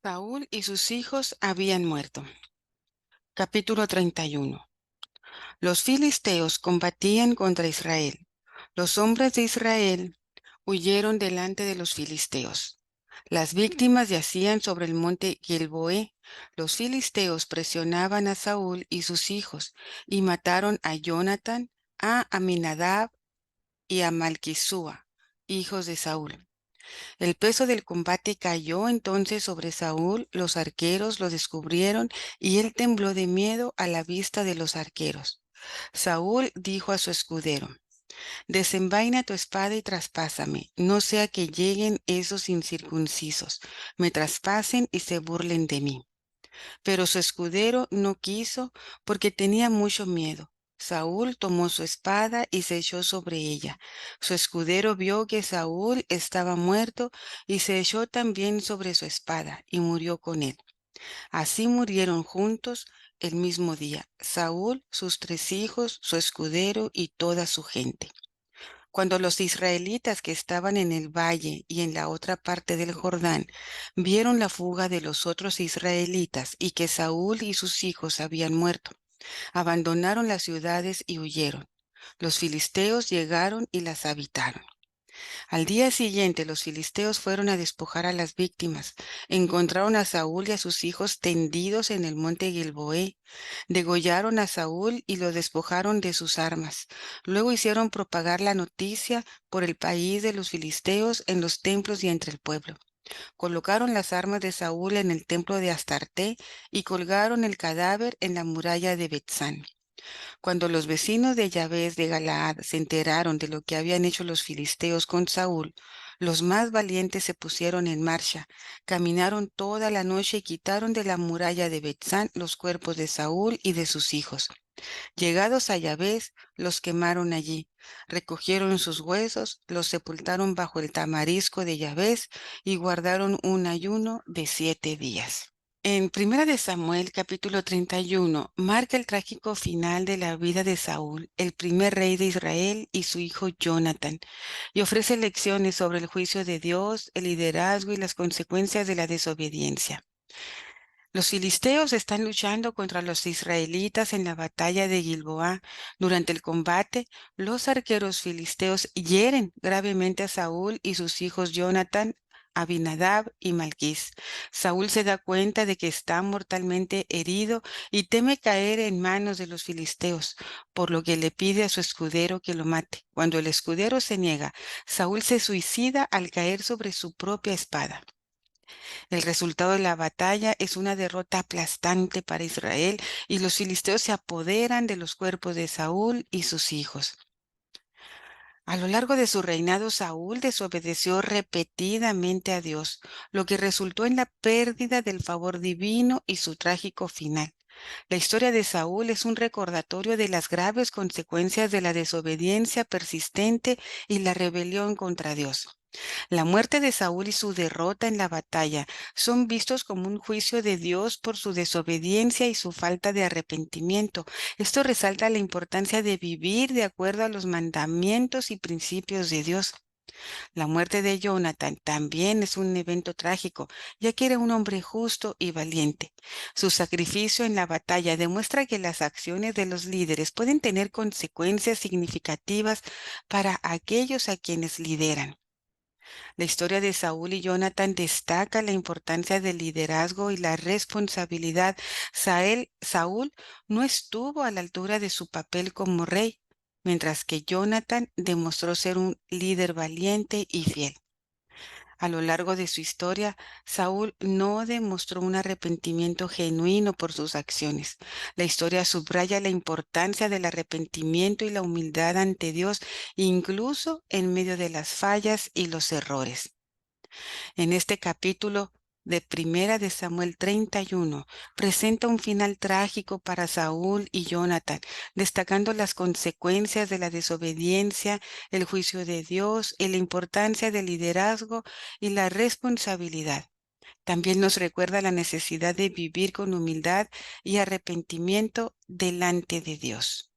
Saúl y sus hijos habían muerto. Capítulo 31. Los filisteos combatían contra Israel. Los hombres de Israel huyeron delante de los filisteos. Las víctimas yacían sobre el monte Gilboé. Los filisteos presionaban a Saúl y sus hijos y mataron a Jonatán, a Aminadab y a Malquisúa, hijos de Saúl. El peso del combate cayó entonces sobre Saúl, los arqueros lo descubrieron y él tembló de miedo a la vista de los arqueros. Saúl dijo a su escudero: Desenvaina tu espada y traspásame, no sea que lleguen esos incircuncisos, me traspasen y se burlen de mí. Pero su escudero no quiso porque tenía mucho miedo. Saúl tomó su espada y se echó sobre ella. Su escudero vio que Saúl estaba muerto y se echó también sobre su espada y murió con él. Así murieron juntos el mismo día, Saúl, sus 3 hijos, su escudero y toda su gente. Cuando los israelitas que estaban en el valle y en la otra parte del Jordán vieron la fuga de los otros israelitas y que Saúl y sus hijos habían muerto, abandonaron las ciudades y huyeron. Los filisteos llegaron y las habitaron. Al día siguiente los filisteos fueron a despojar a las víctimas. Encontraron a Saúl y a sus hijos tendidos en el monte Gilboé. Degollaron a Saúl y lo despojaron de sus armas. Luego hicieron propagar la noticia por el país de los filisteos en los templos y entre el pueblo. Colocaron las armas de Saúl en el templo de Astarte y colgaron el cadáver en la muralla de Betzán. Cuando los vecinos de Yabes de Galaad se enteraron de lo que habían hecho los filisteos con Saúl, los más valientes se pusieron en marcha, caminaron toda la noche y quitaron de la muralla de Betzán los cuerpos de Saúl y de sus hijos. Llegados a Yabes, los quemaron allí, recogieron sus huesos, los sepultaron bajo el tamarisco de Yabes y guardaron un ayuno de 7 días. En Primera de Samuel, capítulo 31, marca el trágico final de la vida de Saúl, el primer rey de Israel, y su hijo Jonatán, y ofrece lecciones sobre el juicio de Dios, el liderazgo y las consecuencias de la desobediencia. Los filisteos están luchando contra los israelitas en la batalla de Gilboa. Durante el combate, los arqueros filisteos hieren gravemente a Saúl y sus hijos Jonatán, Abinadab y Malquís. Saúl se da cuenta de que está mortalmente herido y teme caer en manos de los filisteos, por lo que le pide a su escudero que lo mate. Cuando el escudero se niega, Saúl se suicida al caer sobre su propia espada. El resultado de la batalla es una derrota aplastante para Israel y los filisteos se apoderan de los cuerpos de Saúl y sus hijos. A lo largo de su reinado, Saúl desobedeció repetidamente a Dios, lo que resultó en la pérdida del favor divino y su trágico final. La historia de Saúl es un recordatorio de las graves consecuencias de la desobediencia persistente y la rebelión contra Dios. La muerte de Saúl y su derrota en la batalla son vistos como un juicio de Dios por su desobediencia y su falta de arrepentimiento. Esto resalta la importancia de vivir de acuerdo a los mandamientos y principios de Dios. La muerte de Jonatán también es un evento trágico, ya que era un hombre justo y valiente. Su sacrificio en la batalla demuestra que las acciones de los líderes pueden tener consecuencias significativas para aquellos a quienes lideran. La historia de Saúl y Jonatán destaca la importancia del liderazgo y la responsabilidad. Saúl no estuvo a la altura de su papel como rey, mientras que Jonatán demostró ser un líder valiente y fiel. A lo largo de su historia, Saúl no demostró un arrepentimiento genuino por sus acciones. La historia subraya la importancia del arrepentimiento y la humildad ante Dios, incluso en medio de las fallas y los errores. En este capítulo de Primera de Samuel 31 presenta un final trágico para Saúl y Jonatán, destacando las consecuencias de la desobediencia, el juicio de Dios y la importancia del liderazgo y la responsabilidad. También nos recuerda la necesidad de vivir con humildad y arrepentimiento delante de Dios.